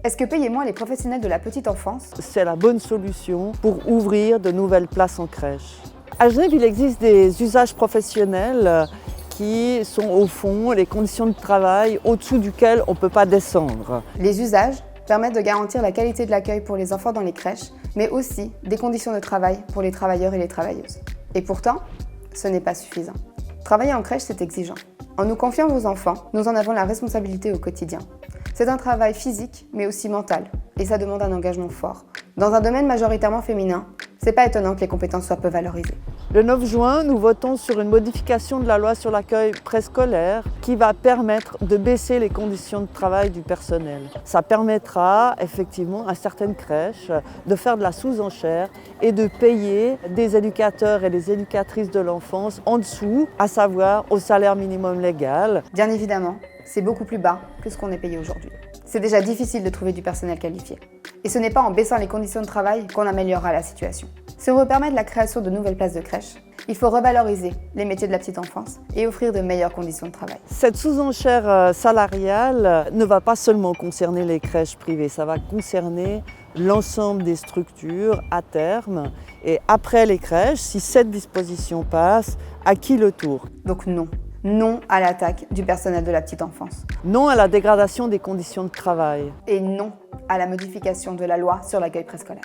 Est-ce que payer moins les professionnels de la petite enfance, c'est la bonne solution pour ouvrir de nouvelles places en crèche? À Genève, il existe des usages professionnels qui sont au fond les conditions de travail au-dessous duquel on ne peut pas descendre. les usages permettent de garantir la qualité de l'accueil pour les enfants dans les crèches, mais aussi des conditions de travail pour les travailleurs et les travailleuses. Et pourtant, ce n'est pas suffisant. Travailler en crèche, c'est exigeant. En nous confiant vos enfants, nous en avons la responsabilité au quotidien. C'est un travail physique, mais aussi mental, et ça demande un engagement fort. Dans un domaine majoritairement féminin, c'est pas étonnant que les compétences soient peu valorisées. Le 9 juin, nous votons sur une modification de la loi sur l'accueil préscolaire qui va permettre de baisser les conditions de travail du personnel. Ça permettra effectivement à certaines crèches de faire de la sous-enchère et de payer des éducateurs et des éducatrices de l'enfance en dessous, à savoir au salaire minimum légal. Bien évidemment, c'est beaucoup plus bas que ce qu'on est payé aujourd'hui. C'est déjà difficile de trouver du personnel qualifié. Et ce n'est pas en baissant les conditions de travail qu'on améliorera la situation. Si on veut permettre la création de nouvelles places de crèche, il faut revaloriser les métiers de la petite enfance et offrir de meilleures conditions de travail. Cette sous-enchère salariale ne va pas seulement concerner les crèches privées, ça va concerner l'ensemble des structures à terme. Et après les crèches, si cette disposition passe, à qui le tour? Donc non. Non à l'attaque du personnel de la petite enfance. Non à la dégradation des conditions de travail. Et non à la modification de la loi sur l'accueil préscolaire.